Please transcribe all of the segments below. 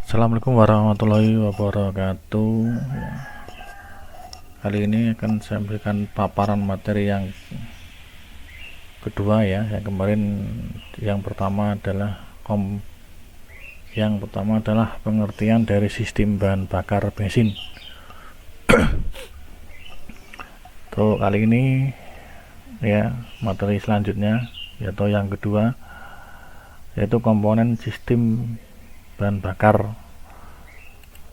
Assalamualaikum warahmatullahi wabarakatuh. Kali ini akan saya berikan paparan materi yang kedua ya. Yang pertama adalah pengertian dari sistem bahan bakar bensin. Tuh, kali ini ya, materi selanjutnya yaitu yang kedua, yaitu komponen sistem bahan bakar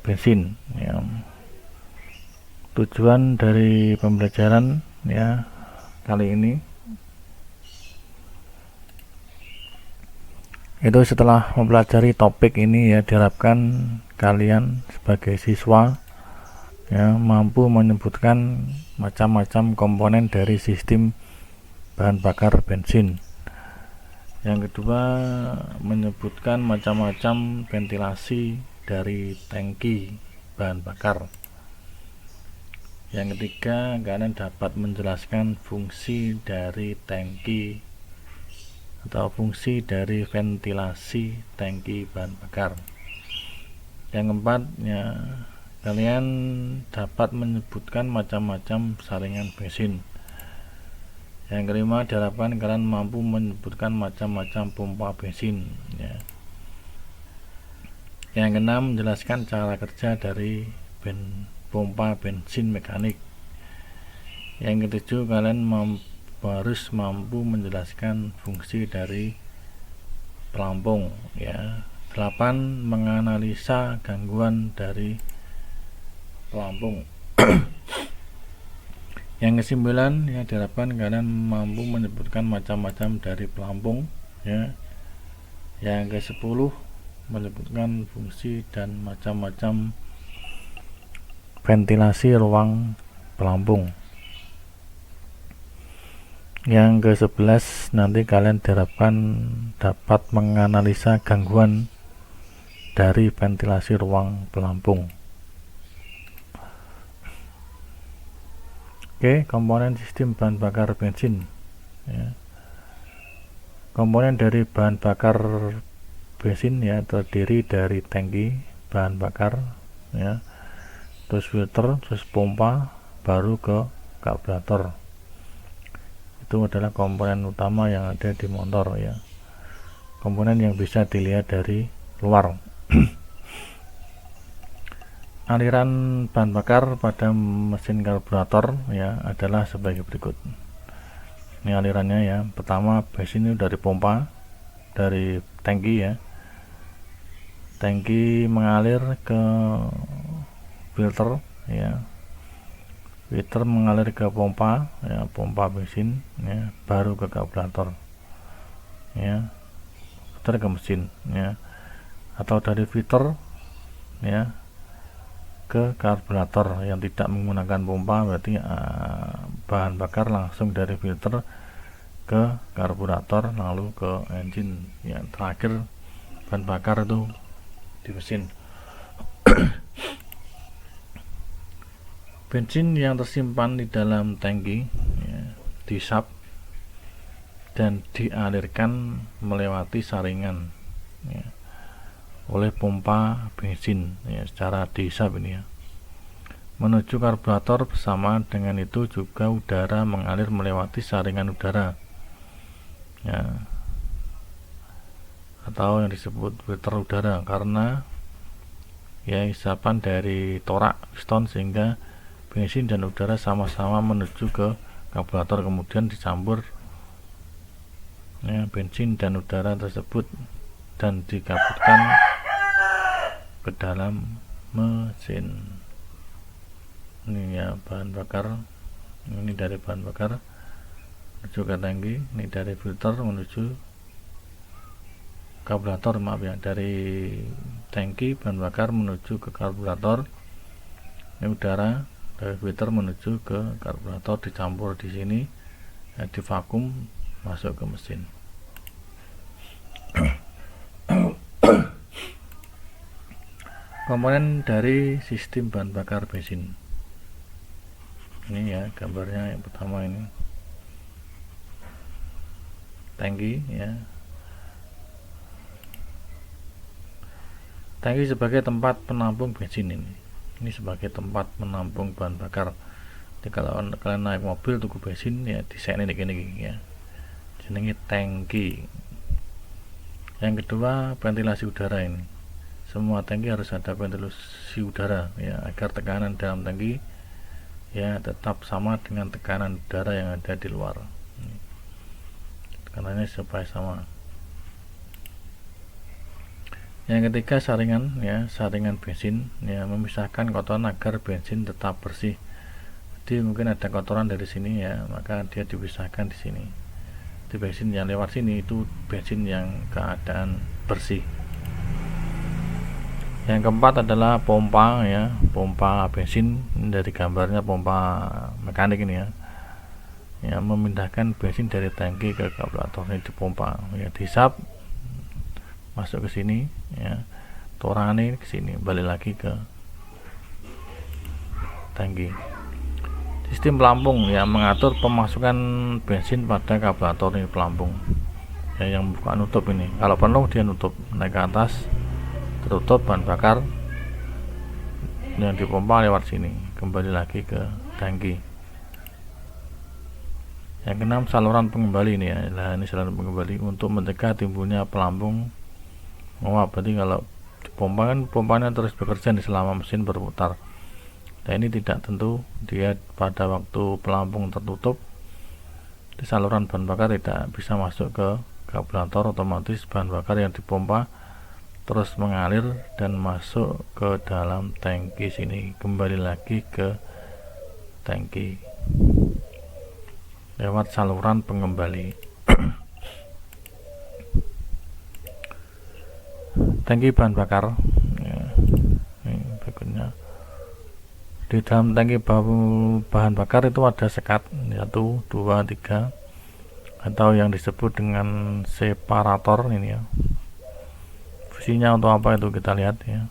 bensin ya. Tujuan dari pembelajaran ya kali ini itu setelah mempelajari topik ini ya, diharapkan kalian sebagai siswa ya mampu menyebutkan macam-macam komponen dari sistem bahan bakar bensin. Yang kedua, menyebutkan macam-macam ventilasi dari tangki bahan bakar. Yang ketiga, kalian dapat menjelaskan fungsi dari tangki atau fungsi dari ventilasi tangki bahan bakar. Yang keempat, ya, kalian dapat menyebutkan macam-macam saringan bensin. Yang kelima, diharapkan kalian mampu menyebutkan macam-macam pompa bensin ya. Yang keenam, menjelaskan cara kerja dari pompa bensin mekanik. Yang ketujuh, kalian harus mampu menjelaskan fungsi dari pelampung ya. 8, menganalisa gangguan dari pelampung. Yang kesembilan, ya, diharapkan kalian mampu menyebutkan macam-macam dari pelampung ya. Yang ke-10, menyebutkan fungsi dan macam-macam ventilasi ruang pelampung. Yang ke-11, nanti kalian diharapkan dapat menganalisa gangguan dari ventilasi ruang pelampung. Oke, komponen sistem bahan bakar bensin ya. Komponen dari bahan bakar bensin ya terdiri dari tangki bahan bakar ya, terus filter, terus pompa, baru ke karburator. Itu adalah komponen utama yang ada di motor ya, komponen yang bisa dilihat dari luar. Aliran bahan bakar pada mesin karburator ya adalah sebagai berikut. Ini alirannya ya. Pertama, bensin itu dari pompa, dari tangki ya. Tangki mengalir ke filter ya. Filter mengalir ke pompa ya, pompa bensin ya, baru ke karburator ya. Filter ke mesin ya. Atau dari filter ya ke karburator yang tidak menggunakan pompa, berarti bahan bakar langsung dari filter ke karburator lalu ke engine ya. Terakhir bahan bakar itu di mesin. Bensin yang tersimpan di dalam tangki ya, disap dan dialirkan melewati saringan ya, oleh pompa bensin ya, secara dihisap ini ya, menuju karburator. Bersama dengan itu juga udara mengalir melewati saringan udara ya, atau yang disebut filter udara, karena ya hisapan dari torak piston sehingga bensin dan udara sama-sama menuju ke karburator, kemudian dicampur ya, bensin dan udara tersebut dan dikabutkan ke dalam mesin. Ini ya bahan bakar, ini dari bahan bakar menuju ke tangki, ini dari filter menuju karburator, maaf ya, dari tangki bahan bakar menuju ke karburator. Ini udara dari filter menuju ke karburator, dicampur di sini ya, divakum masuk ke mesin. Komponen dari sistem bahan bakar bensin ini ya, gambarnya yang pertama ini tangki ya. tangki sebagai tempat penampung bensin. Ini sebagai tempat menampung bahan bakar. Jadi kalau kalian naik mobil tuku bensin ya disekne ini ya, jenenge tangki. Yang kedua, ventilasi udara. Ini semua tangki harus ada ventilasi udara ya, agar tekanan dalam tangki ya tetap sama dengan tekanan udara yang ada di luar. Tekanannya supaya sama. Yang ketiga, saringan ya, saringan bensin ya, memisahkan kotoran agar bensin tetap bersih. Jadi mungkin ada kotoran dari sini ya, maka dia dipisahkan di sini. Di bensin yang lewat sini itu bensin yang keadaan bersih. Yang keempat adalah pompa ya, pompa bensin. Ini dari gambarnya pompa mekanik ini ya. Ya, memindahkan bensin dari tangki ke karburator. Ini dipompa ya, disap masuk ke sini ya, torane ke sini, balik lagi ke tangki. Sistem pelampung ya, mengatur pemasukan bensin pada karburator. Ini pelampung ya, yang buka nutup ini, kalau penuh dia nutup, naik ke atas tertutup bahan bakar, yang dipompa lewat sini kembali lagi ke tangki. Yang keenam, saluran pengembali ini ya. Nah, ini saluran pengembali untuk mencegah timbulnya pelampung menguap. Berarti kalau dipompa kan pompanya terus bekerja selama mesin berputar. Nah, ini tidak tentu, dia pada waktu pelampung tertutup di saluran bahan bakar tidak bisa masuk ke karburator, otomatis bahan bakar yang dipompa terus mengalir dan masuk ke dalam tangki sini, kembali lagi ke tangki lewat saluran pengembali. Tangki bahan bakar ya, ini berikutnya. Di dalam tangki bahan bakar itu ada sekat 1, 2, 3 atau yang disebut dengan separator ini ya. Fungsinya untuk apa itu kita lihat ya.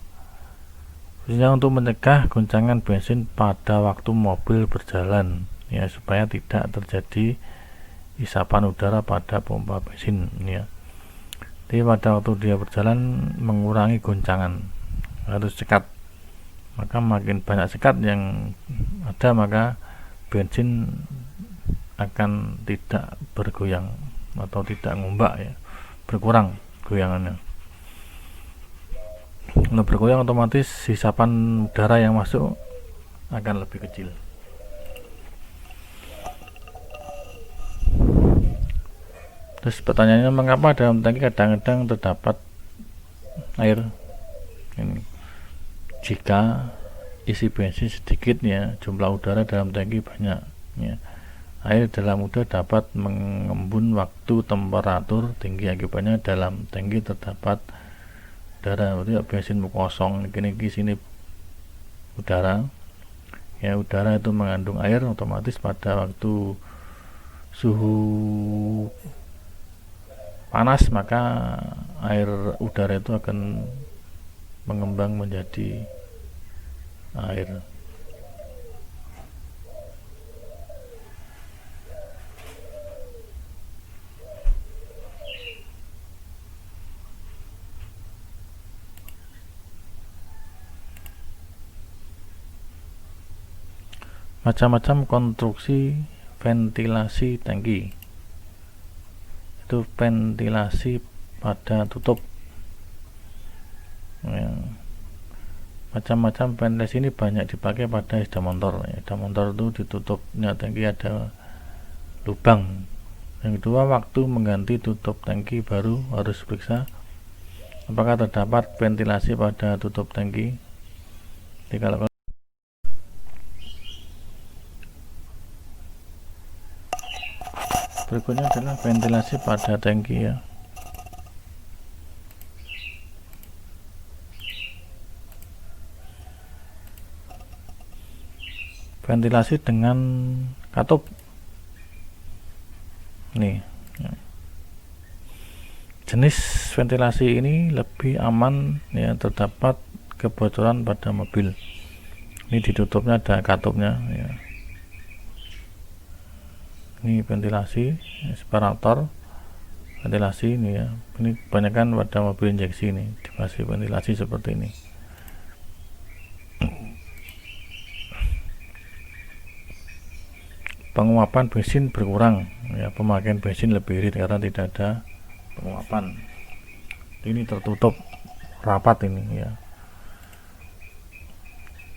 Fungsinya untuk mencegah goncangan bensin pada waktu mobil berjalan ya, supaya tidak terjadi isapan udara pada pompa bensin ya. Jadi pada waktu dia berjalan mengurangi goncangan, harus sekat. Maka makin banyak sekat yang ada, maka bensin akan tidak bergoyang atau tidak ngombak ya, berkurang goyangannya. Kalau bergoyang otomatis isapan udara yang masuk akan lebih kecil. Terus pertanyaannya, mengapa dalam tangki kadang-kadang terdapat air? Ini jika isi bensin sedikit ya, jumlah udara dalam tangki banyak ya, air dalam udara dapat mengembun waktu temperatur tinggi, akibatnya dalam tangki terdapat udara. Berarti bensin kosong, ini sini udara ya, udara itu mengandung air, otomatis pada waktu suhu panas maka air udara itu akan mengembang menjadi air. Macam-macam konstruksi ventilasi tangki. Itu ventilasi pada tutup ya. Macam-macam ventilasi ini banyak dipakai pada sepeda motor ya. Sepeda motor itu ditutupnya tangki ada lubang. Yang kedua, waktu mengganti tutup tangki baru harus periksa apakah terdapat ventilasi pada tutup tangki. Jadi kalau berikutnya adalah ventilasi pada tangki ya. Ventilasi dengan katup nih ya. Jenis ventilasi ini lebih aman ya, terdapat kebocoran pada mobil. Ini ditutupnya ada katupnya ya. Ini ventilasi separator ventilasi ini ya, ini kebanyakan pada mobil injeksi ini dikasih ventilasi seperti ini. Penguapan bensin berkurang ya, pemakaian bensin lebih irit karena tidak ada penguapan. Ini tertutup rapat ini ya.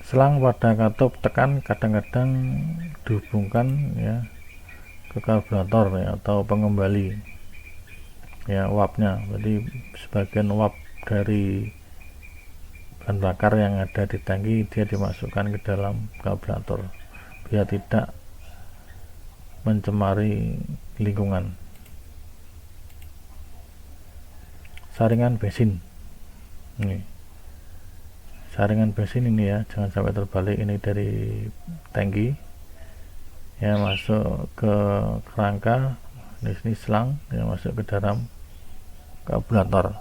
Selang pada katup tekan kadang-kadang dihubungkan ya ke karburator ya, atau pengembali ya uapnya. Jadi sebagian uap dari bahan bakar yang ada di tangki dia dimasukkan ke dalam karburator biar tidak mencemari lingkungan. Saringan bensin ini, saringan bensin ini ya, jangan sampai terbalik. Ini dari tangki ya masuk ke kerangka, di sini selang yang masuk ke dalam karburator.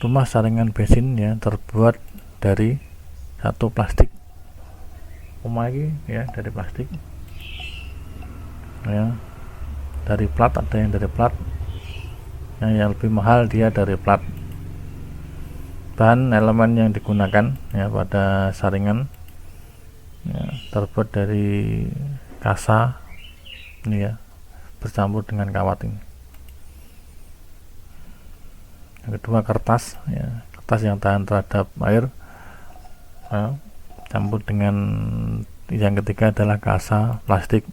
Rumah saringan bensin ya terbuat dari satu plastik. Rumah ini ya dari plastik ya, dari plat, ada yang dari plat ya, yang lebih mahal dia dari plat. Bahan elemen yang digunakan ya pada saringan ya, terbuat dari kasa ini ya, bercampur dengan kawat ini. Yang kedua kertas ya, kertas yang tahan terhadap air ya, campur dengan yang ketiga adalah kasa plastik.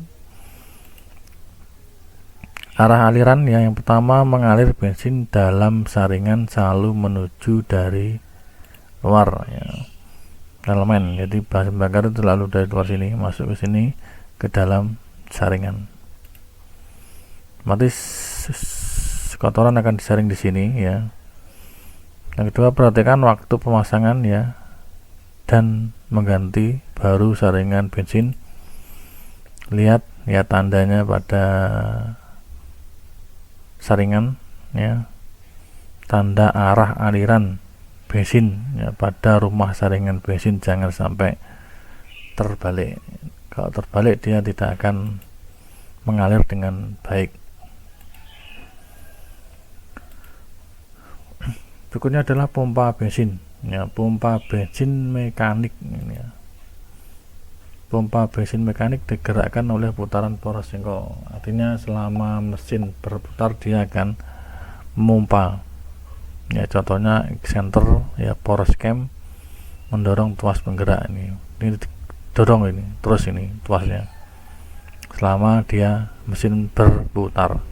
Arah aliran ya, yang pertama mengalir bensin dalam saringan selalu menuju dari luar ya, elemen. Jadi bahan bakar itu selalu dari luar sini masuk ke sini ke dalam saringan. Otomatis kotoran akan disaring di sini ya. Yang kedua, perhatikan waktu pemasangan ya dan mengganti baru saringan bensin. Lihat ya tandanya pada saringan ya, tanda arah aliran bensin ya pada rumah saringan bensin, jangan sampai terbalik. Kalau terbalik dia tidak akan mengalir dengan baik. Berikutnya adalah pompa bensin ya, pompa bensin mekanik ini ya. Pompa bensin mekanik digerakkan oleh putaran poros jengkol, artinya selama mesin berputar dia akan memompa ya. Contohnya eksenter ya, poros cam mendorong tuas penggerak ini dorong ini terus ini tuasnya selama dia mesin berputar.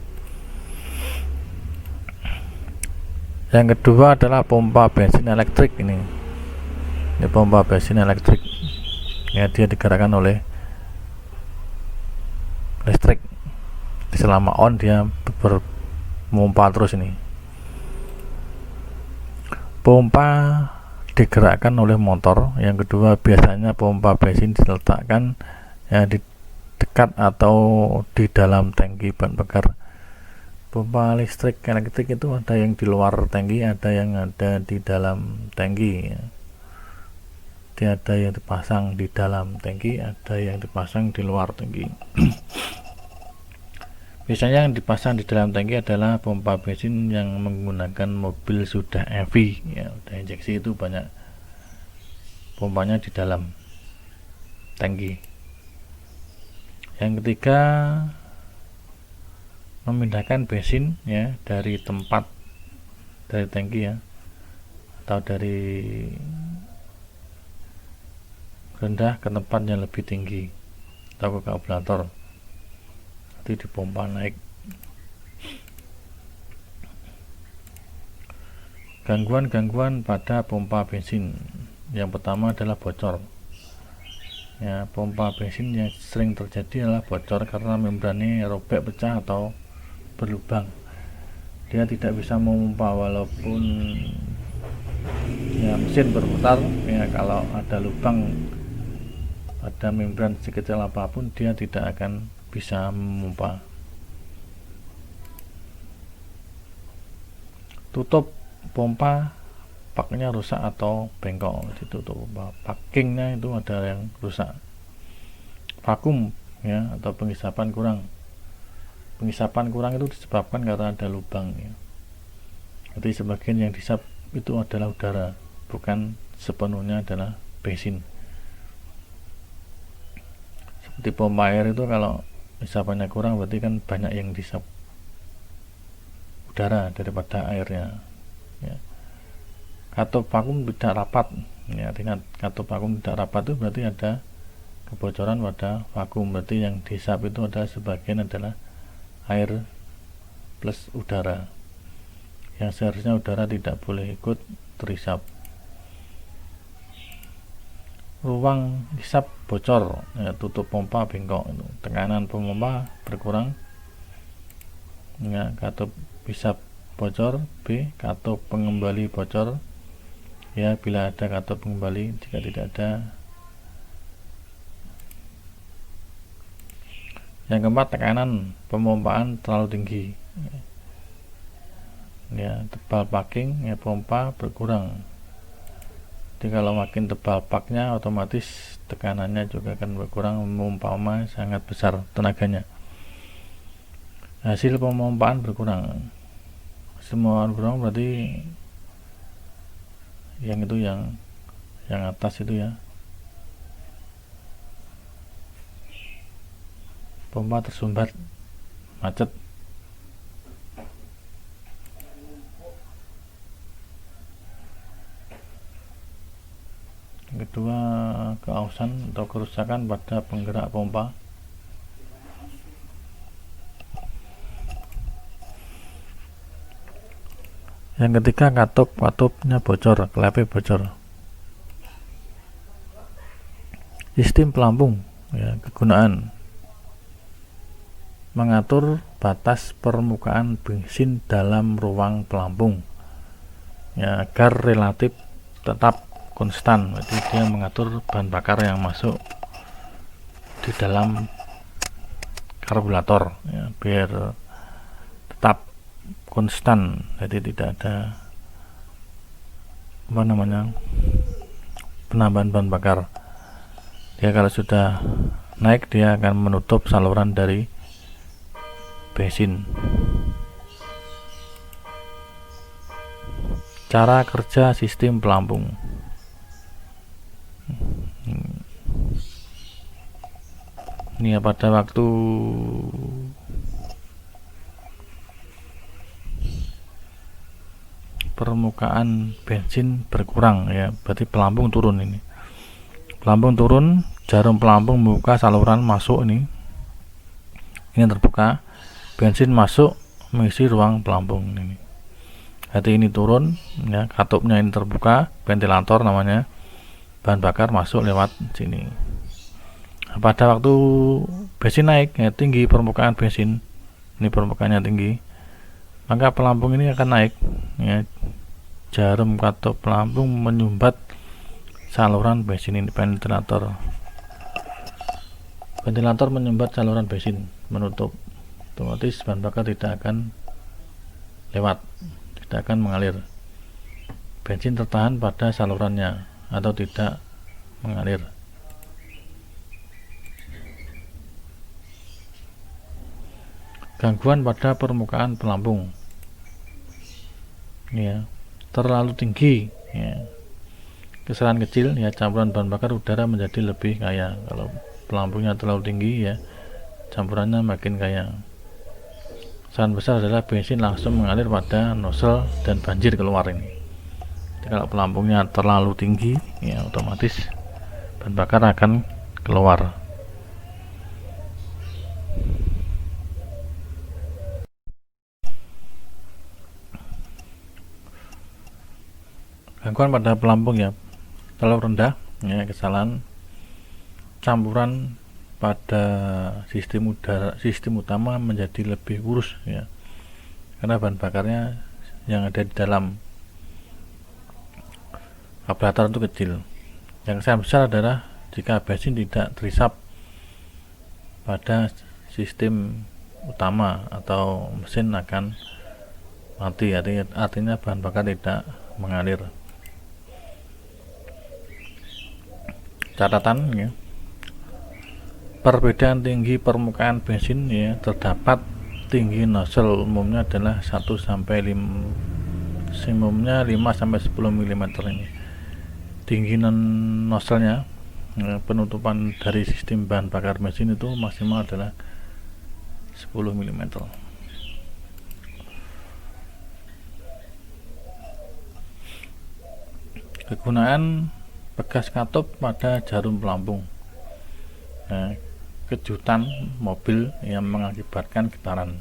Yang kedua adalah pompa bensin elektrik ini pompa bensin elektrik ya, dia digerakkan oleh listrik. Selama on dia berpompa terus ini. Pompa digerakkan oleh motor. Yang kedua, biasanya pompa bensin diletakkan ya di dekat atau di dalam tangki bahan bakar. Pompa listrik elektrik itu ada yang di luar tangki, ada yang ada di dalam tangki ya. Dia ada yang dipasang di dalam tangki, ada yang dipasang di luar tangki. Biasanya yang dipasang di dalam tangki adalah pompa bensin yang menggunakan mobil sudah EV ya, udah injeksi, itu banyak pompanya di dalam tangki. Yang ketiga, memindahkan bensin ya dari tempat, dari tangki ya, atau dari rendah ke tempat yang lebih tinggi atau ke karburator, nanti dipompa naik. Gangguan-gangguan pada pompa bensin, yang pertama adalah bocor ya. Pompa bensin yang sering terjadi adalah bocor karena membrannya robek, pecah atau berlubang. Dia tidak bisa memompa walaupun ya mesin berputar ya, kalau ada lubang pada membran sekecil apapun dia tidak akan bisa memompa. Tutup pompa paknya rusak atau bengkok, ditutup pompa, packingnya itu ada yang rusak. vakum ya, atau penghisapan kurang. Penghisapan kurang itu disebabkan karena ada lubang ya. Jadi sebagian yang dihisap itu adalah udara, bukan sepenuhnya adalah bensin. Seperti pompa air itu kalau hisapannya kurang berarti kan banyak yang dihisap udara daripada airnya ya. Katup vakum tidak rapat ya, artinya katup vakum tidak rapat itu berarti ada kebocoran pada vakum, berarti yang dihisap itu adalah sebagian adalah air plus udara, yang seharusnya udara tidak boleh ikut terhisap. Ruang hisap bocor ya, tutup pompa bengkok, tekanan pompa berkurang ya, katup hisap bocor. B, katup pengembali bocor ya, bila ada katup pengembali, jika tidak ada. Yang keempat, tekanan pemompaan terlalu tinggi ya, tebal packing ya, pompa berkurang. Jadi kalau makin tebal paknya otomatis tekanannya juga akan berkurang, memompanya sangat besar tenaganya. Hasil pemompaan berkurang, hasil pemompaan berkurang berarti yang itu yang atas itu ya, pompa tersumbat macet. Yang kedua, keausan atau kerusakan pada penggerak pompa. Yang ketiga, katupnya bocor, klepe bocor. Sistem pelampung ya, kegunaan mengatur batas permukaan bensin dalam ruang pelampung ya, agar relatif tetap konstan. Jadi dia mengatur bahan bakar yang masuk di dalam karburator ya, biar tetap konstan, jadi tidak ada penambahan bahan bakar. Dia kalau sudah naik dia akan menutup saluran dari bensin. Cara kerja sistem pelampung. Ini ya, pada waktu permukaan bensin berkurang ya, berarti pelampung turun. Ini pelampung turun, jarum pelampung membuka saluran masuk, ini terbuka, bensin masuk mengisi ruang pelampung ini. Jadi ini turun ya, katupnya ini terbuka, ventilator namanya, bahan bakar masuk lewat sini. Pada waktu bensin naik ya, tinggi permukaan bensin, ini permukaannya tinggi, maka pelampung ini akan naik ya, jarum katup pelampung menyumbat saluran bensin ini. Ventilator menyumbat saluran bensin, menutup, otomatis bahan bakar tidak akan lewat, tidak akan mengalir, bensin tertahan pada salurannya atau tidak mengalir. Gangguan pada permukaan pelampung ya, terlalu tinggi ya, kesalahan kecil ya, campuran bahan bakar udara menjadi lebih kaya. Kalau pelampungnya terlalu tinggi ya, campurannya makin kaya. Kesalahan besar adalah bensin langsung mengalir pada nozzle dan banjir keluar ini. Jadi kalau pelampungnya terlalu tinggi ya, otomatis bahan bakar akan keluar. Gangguan pada pelampung ya, terlalu rendah ya, kesalahan campuran pada sistem utama menjadi lebih kurus ya, karena bahan bakarnya yang ada di dalam karburator itu kecil. Yang sangat besar adalah jika bensin tidak terhisap pada sistem utama atau mesin akan mati, artinya bahan bakar tidak mengalir. Catatan ya, Perbedaan tinggi permukaan bensin ya terdapat. Tinggi nozzle umumnya adalah 1 sampai 5, maksimumnya 5 sampai 10 mm ini. Tinggi nozzle-nya penutupan dari sistem bahan bakar mesin itu maksimal adalah 10 mm. Kegunaan bekas katup pada jarum pelampung. Kejutan mobil yang mengakibatkan getaran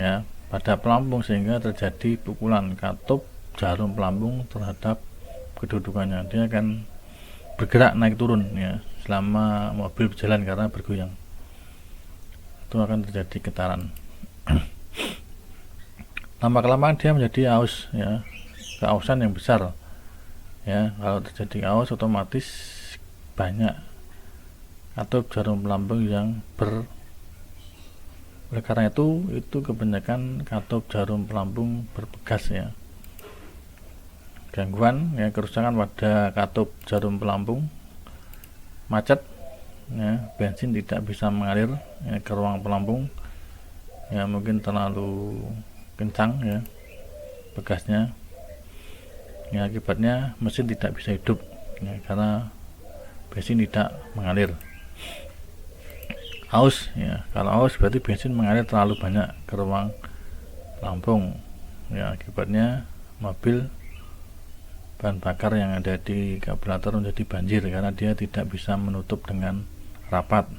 ya pada pelampung sehingga terjadi pukulan katup jarum pelampung terhadap kedudukannya. Dia akan bergerak naik turun ya selama mobil berjalan karena bergoyang. Itu akan terjadi getaran. Lama-kelamaan dia menjadi aus ya, keausan yang besar. Ya, kalau terjadi aus otomatis banyak katup jarum pelampung yang oleh karena itu kebanyakan katup jarum pelampung berbekas ya. Gangguan ya, kerusakan pada katup jarum pelampung, macet ya, bensin tidak bisa mengalir ya, ke ruang pelampung ya, mungkin terlalu kencang ya bekasnya ya, akibatnya mesin tidak bisa hidup ya, karena bensin tidak mengalir. Aus ya, kalau aus berarti bensin mengalir terlalu banyak ke ruang pelampung ya, akibatnya mobil bahan bakar yang ada di karburator menjadi banjir karena dia tidak bisa menutup dengan rapat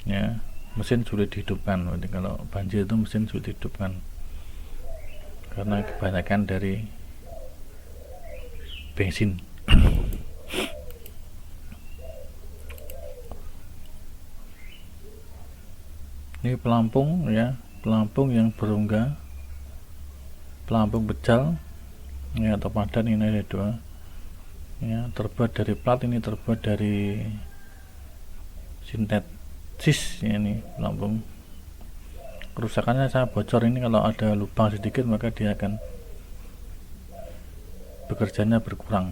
ya, mesin sulit dihidupkan. Jadi kalau banjir itu mesin sulit dihidupkan karena kebanyakan dari bensin. Ini pelampung ya, pelampung yang berongga, pelampung bejal ya, atau padan. Ini ada dua ya, terbuat dari plat, ini terbuat dari sintetis ya. Ini pelampung kerusakannya saya bocor, ini kalau ada lubang sedikit maka dia akan bekerjanya berkurang.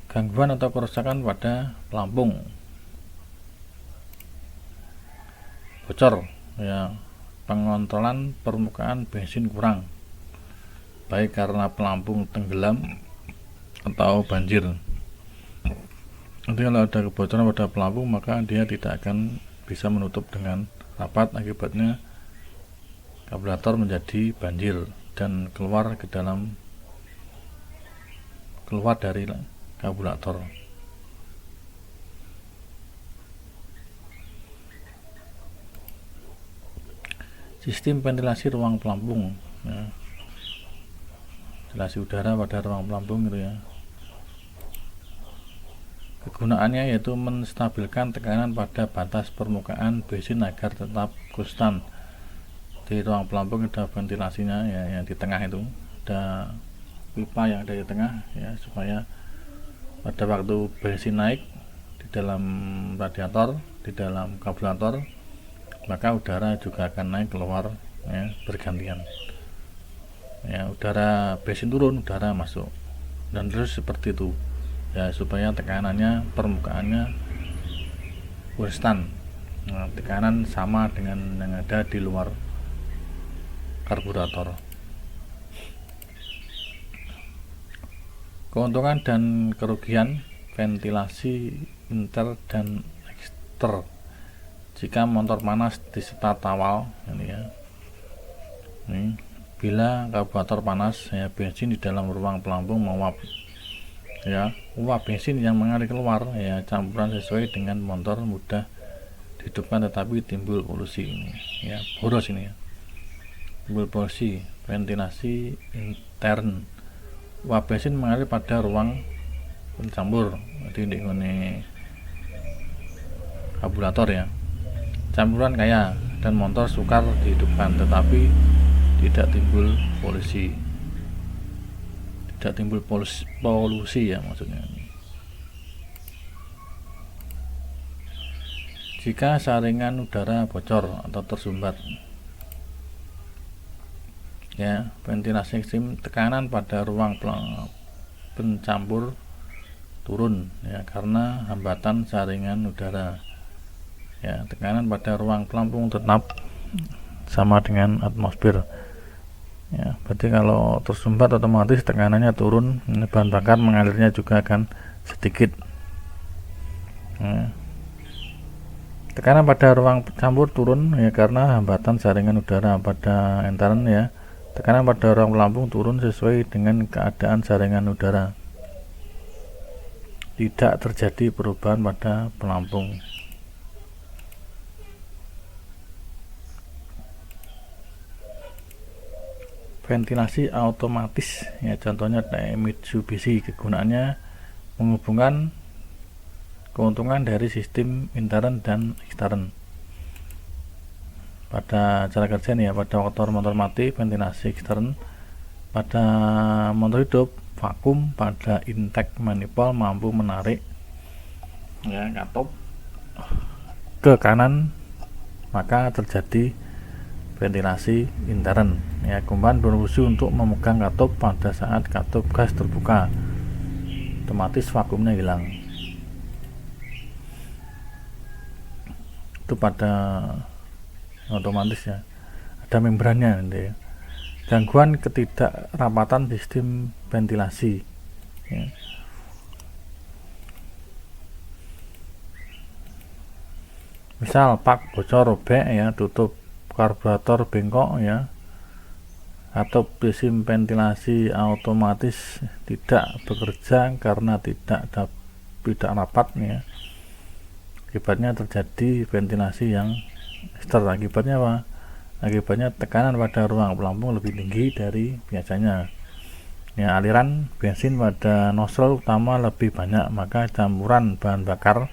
Gangguan atau kerusakan pada pelampung, bocor ya, pengontrolan permukaan bensin kurang, baik karena pelampung tenggelam atau banjir. Nanti kalau ada kebocoran pada pelampung maka dia tidak akan bisa menutup dengan rapat, akibatnya karburator menjadi banjir dan keluar dari karburator. Sistem ventilasi ruang pelampung ya, ventilasi udara pada ruang pelampung gitu ya. Kegunaannya yaitu menstabilkan tekanan pada batas permukaan bensin agar tetap konstan. Di ruang pelampung ada ventilasinya ya, yang di tengah itu ada pipa yang ada di tengah ya, supaya pada waktu bensin naik di dalam radiator, di dalam karburator, maka udara juga akan naik keluar ya, bergantian ya, udara bensin turun, udara masuk, dan terus seperti itu ya, supaya tekanannya, permukaannya konstan, nah, tekanan sama dengan yang ada di luar karburator. Keuntungan dan kerugian ventilasi inter dan ekster jika motor panas diserta tawal ini ya. Ini, bila karburator panas ya, bensin di dalam ruang pelampung menguap ya, uap bensin yang mengalir keluar ya, campuran sesuai dengan motor mudah dihidupkan, tetapi timbul polusi ini ya, boros ini ya, timbul polusi. Ventilasi intern, uap bensin mengalir pada ruang pencampur, jadi ini karburator ya, campuran kaya dan motor sukar dihidupkan, tetapi tidak timbul polusi, tidak timbul polusi ya maksudnya. Jika saringan udara bocor atau tersumbat ya, ventilasi ekstrim, tekanan pada ruang pencampur turun ya karena hambatan saringan udara. Ya, tekanan pada ruang pelampung tetap sama dengan atmosfer. Ya, berarti kalau tersumbat otomatis tekanannya turun, bahan bakar mengalirnya juga akan sedikit. Ya. Tekanan pada ruang campur turun ya karena hambatan saringan udara. Pada entaran ya, tekanan pada ruang pelampung turun sesuai dengan keadaan saringan udara. Tidak terjadi perubahan pada pelampung. Ventilasi otomatis ya, contohnya Mitsubishi, kegunaannya menghubungkan keuntungan dari sistem intern dan ekstern. Pada cara kerjanya ya, pada motor mati ventilasi ekstern, pada motor hidup vakum, pada intake manifold mampu menarik ya katup ke kanan, maka terjadi ventilasi intern ya, kumpan berfungsi untuk memegang katup. Pada saat katup gas terbuka, otomatis vakumnya hilang. Itu pada otomatis ya, ada membrannya nanti ya. Gangguan ketidakrapatan sistem ventilasi ya. Misal pak bocor, robek ya, tutup karburator bengkok ya, atau sistem ventilasi otomatis tidak bekerja karena tidak rapat ya. Akibatnya terjadi ventilasi yang ekstern. Akibatnya apa? Akibatnya tekanan pada ruang pelampung lebih tinggi dari biasanya ya, aliran bensin pada nozzle utama lebih banyak, maka campuran bahan bakar